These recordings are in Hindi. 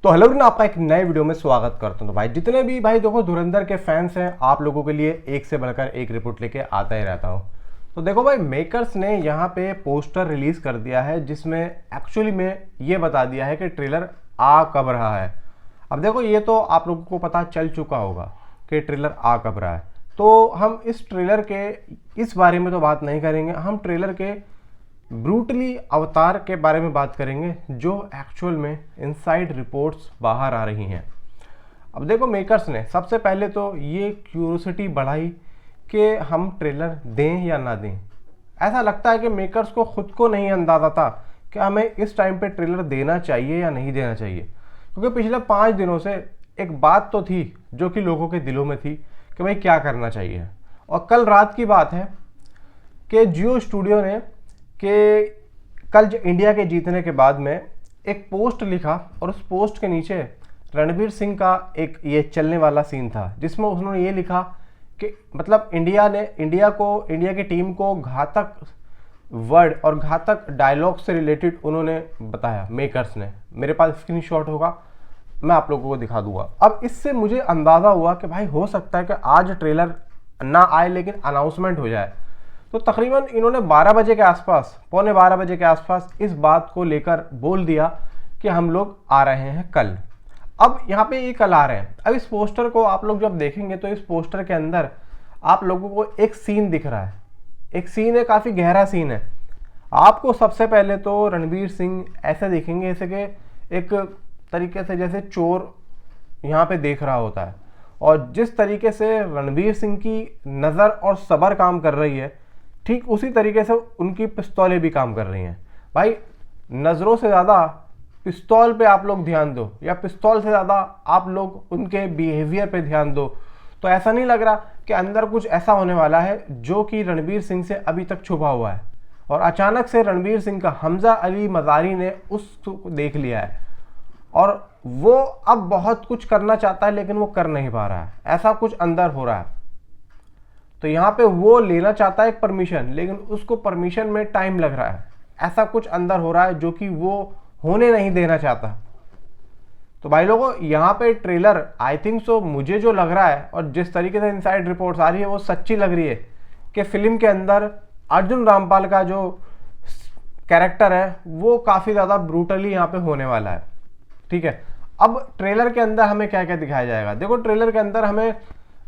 तो हेलो फ्रेंड, आपका एक नए वीडियो में स्वागत करता हूं। तो भाई जितने भी भाई देखो धुरंधर के फैंस हैं, आप लोगों के लिए एक से बढ़कर एक रिपोर्ट लेके आता ही रहता हूं। तो देखो भाई, मेकर्स ने यहाँ पे पोस्टर रिलीज कर दिया है जिसमें एक्चुअली में ये बता दिया है कि ट्रेलर आ कब रहा है। अब देखो, ये तो आप लोगों को पता चल चुका होगा कि ट्रेलर आ कब रहा है। तो हम इस ट्रेलर के इस बारे में तो बात नहीं करेंगे, हम ट्रेलर के ब्रूटली अवतार के बारे में बात करेंगे जो एक्चुअल में इनसाइड रिपोर्ट्स बाहर आ रही हैं। अब देखो, मेकर्स ने सबसे पहले तो ये क्यूरियोसिटी बढ़ाई कि हम ट्रेलर दें या ना दें। ऐसा लगता है कि मेकर्स को खुद को नहीं अंदाज़ा था कि हमें इस टाइम पे ट्रेलर देना चाहिए या नहीं देना चाहिए, क्योंकि पिछले 5 दिनों से एक बात तो थी जो कि लोगों के दिलों में थी कि भाई क्या करना चाहिए। और कल रात की बात है कि जियो स्टूडियो ने कि कल इंडिया के जीतने के बाद में एक पोस्ट लिखा और उस पोस्ट के नीचे रणवीर सिंह का एक ये चलने वाला सीन था जिसमें उन्होंने ये लिखा कि मतलब इंडिया की टीम को घातक वर्ड और घातक डायलॉग से रिलेटेड उन्होंने बताया मेकर्स ने। मेरे पास स्क्रीनशॉट होगा, मैं आप लोगों को दिखा दूंगा। अब इससे मुझे अंदाज़ा हुआ कि भाई हो सकता है कि आज ट्रेलर ना आए लेकिन अनाउंसमेंट हो जाए। तो तकरीबन इन्होंने 12 बजे के आसपास, पौने 12 बजे के आसपास इस बात को लेकर बोल दिया कि हम लोग आ रहे हैं कल। अब यहाँ पे ये कल आ रहे हैं। अब इस पोस्टर को आप लोग जब देखेंगे तो इस पोस्टर के अंदर आप लोगों को एक सीन दिख रहा है। एक सीन है, काफ़ी गहरा सीन है। आपको सबसे पहले तो रणवीर सिंह ऐसे दिखेंगे जैसे कि एक तरीके से जैसे चोर यहाँ पे देख रहा होता है, और जिस तरीके से रणवीर सिंह की नज़र और सब्र काम कर रही है, ठीक उसी तरीके से उनकी पिस्तौलें भी काम कर रही हैं। भाई नज़रों से ज़्यादा पिस्तौल पे आप लोग ध्यान दो, या पिस्तौल से ज़्यादा आप लोग उनके बिहेवियर पे ध्यान दो। तो ऐसा नहीं लग रहा कि अंदर कुछ ऐसा होने वाला है जो कि रणवीर सिंह से अभी तक छुपा हुआ है, और अचानक से रणवीर सिंह का हमजा अली मज़ारी ने उसको देख लिया है और वो अब बहुत कुछ करना चाहता है लेकिन वो कर नहीं पा रहा है। ऐसा कुछ अंदर हो रहा है। तो यहाँ पे वो लेना चाहता है एक परमिशन, लेकिन उसको परमिशन में टाइम लग रहा है। ऐसा कुछ अंदर हो रहा है जो कि वो होने नहीं देना चाहता। तो भाई लोगों, यहाँ पे ट्रेलर आई थिंक सो मुझे जो लग रहा है और जिस तरीके से इनसाइड रिपोर्ट्स आ रही है वो सच्ची लग रही है कि फिल्म के अंदर अर्जुन रामपाल का जो कैरेक्टर है वो काफ़ी ज़्यादा ब्रूटली यहाँ पे होने वाला है। ठीक है, अब ट्रेलर के अंदर हमें क्या क्या दिखाया जाएगा। देखो, ट्रेलर के अंदर हमें,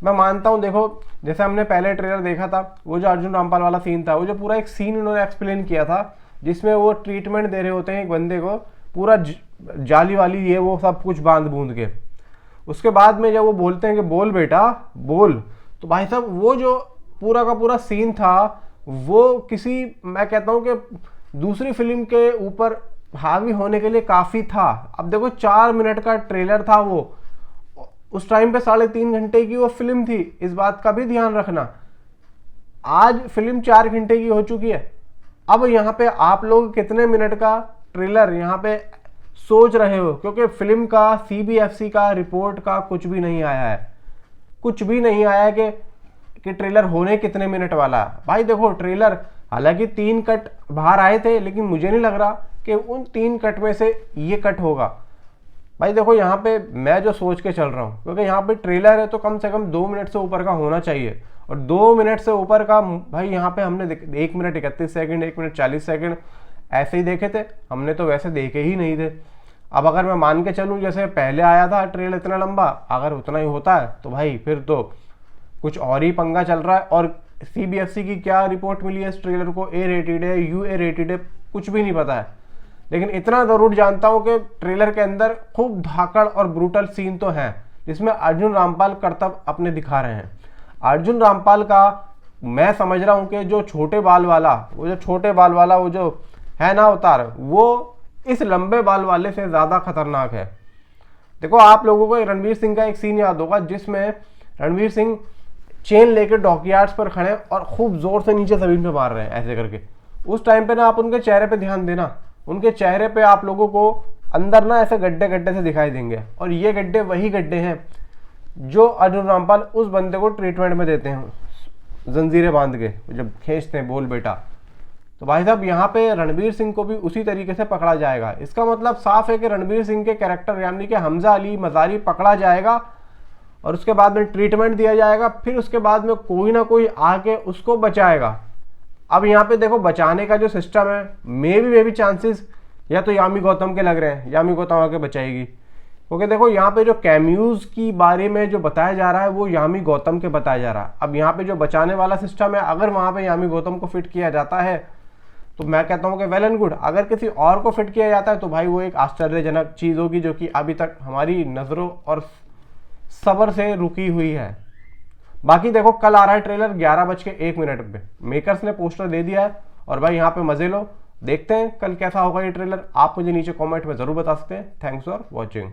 मैं मानता हूँ, देखो जैसे हमने पहले ट्रेलर देखा था, वो जो अर्जुन रामपाल वाला सीन था, वो जो पूरा एक सीन उन्होंने एक्सप्लेन किया था जिसमें वो ट्रीटमेंट दे रहे होते हैं एक बंदे को, पूरा जाली वाली ये वो सब कुछ बांध बूंद के। उसके बाद में जब वो बोलते हैं कि बोल बेटा बोल, तो भाई साहब वो जो पूरा का पूरा सीन था वो किसी, मैं कहता हूँ कि दूसरी फिल्म के ऊपर हावी होने के लिए काफ़ी था। अब देखो, 4 मिनट का ट्रेलर था वो, उस टाइम पे 3.5 घंटे की वो फिल्म थी। इस बात का भी ध्यान रखना, आज फिल्म 4 घंटे की हो चुकी है। अब यहाँ पे आप लोग कितने मिनट का ट्रेलर यहाँ पे सोच रहे हो, क्योंकि फिल्म का CBFC का रिपोर्ट का कुछ भी नहीं आया है। कुछ भी नहीं आया है कि ट्रेलर होने कितने मिनट वाला है। भाई देखो, ट्रेलर हालांकि 3 कट बाहर आए थे, लेकिन मुझे नहीं लग रहा कि उन 3 कट में से ये कट होगा। भाई देखो, यहाँ पे मैं जो सोच के चल रहा हूँ, क्योंकि यहाँ पे ट्रेलर है तो कम से कम 2 मिनट से ऊपर का होना चाहिए, और 2 मिनट से ऊपर का भाई यहाँ पे हमने 1 मिनट 31 सेकंड, 1 मिनट 40 सेकंड ऐसे ही देखे थे। हमने तो वैसे देखे ही नहीं थे। अब अगर मैं मान के चलूँ जैसे पहले आया था ट्रेलर इतना लंबा, अगर उतना ही होता है तो भाई फिर तो कुछ और ही पंगा चल रहा है। और CBFC की क्या रिपोर्ट मिली है इस ट्रेलर को, A रेटेड है, UA रेटेड है, कुछ भी नहीं पता है। लेकिन इतना ज़रूर जानता हूँ कि ट्रेलर के अंदर खूब धाकड़ और ब्रूटल सीन तो हैं जिसमें अर्जुन रामपाल करतब अपने दिखा रहे हैं। अर्जुन रामपाल का मैं समझ रहा हूँ कि जो छोटे बाल वाला वो जो है ना अवतार, वो इस लंबे बाल वाले से ज़्यादा खतरनाक है। देखो, आप लोगों को रणवीर सिंह का एक सीन याद होगा जिसमें रणवीर सिंह चेन लेकर डॉकयार्ड्स पर खड़े और खूब जोर से नीचे जमीन पे मार रहे हैं ऐसे करके। उस टाइम पे ना आप उनके चेहरे पे ध्यान देना, उनके चेहरे पे आप लोगों को अंदर ना ऐसे गड्ढे गड्ढे से दिखाई देंगे, और ये गड्ढे वही गड्ढे हैं जो अर्जुन रामपाल उस बंदे को ट्रीटमेंट में देते हैं जंजीरें बांध के, जब खींचते हैं बोल बेटा। तो भाई साहब यहाँ पे रणवीर सिंह को भी उसी तरीके से पकड़ा जाएगा। इसका मतलब साफ है कि रणवीर सिंह के कैरेक्टर यानी कि हमजा अली मज़ारी पकड़ा जाएगा और उसके बाद में ट्रीटमेंट दिया जाएगा, फिर उसके बाद में कोई ना कोई आके उसको बचाएगा। अब यहाँ पे देखो बचाने का जो सिस्टम है, मे भी चांसेस या तो यामी गौतम के लग रहे हैं, यामी गौतम आके बचाएगी, क्योंकि देखो यहाँ पे जो कैम्यूज की बारे में जो बताया जा रहा है वो यामी गौतम के बताया जा रहा है। अब यहाँ पे जो बचाने वाला सिस्टम है, अगर वहाँ पे यामी गौतम को फिट किया जाता है तो मैं कहता हूँ कि वेल एंड गुड। अगर किसी और को फिट किया जाता है तो भाई वो एक आश्चर्यजनक चीज़ होगी जो कि अभी तक हमारी नज़रों और सब्र से रुकी हुई है। बाकी देखो कल आ रहा है ट्रेलर 11:01 पे, मेकर्स ने पोस्टर दे दिया है और भाई यहाँ पे मजे लो। देखते हैं कल कैसा होगा ये ट्रेलर। आप मुझे नीचे कमेंट में जरूर बता सकते हैं। Thanks for watching.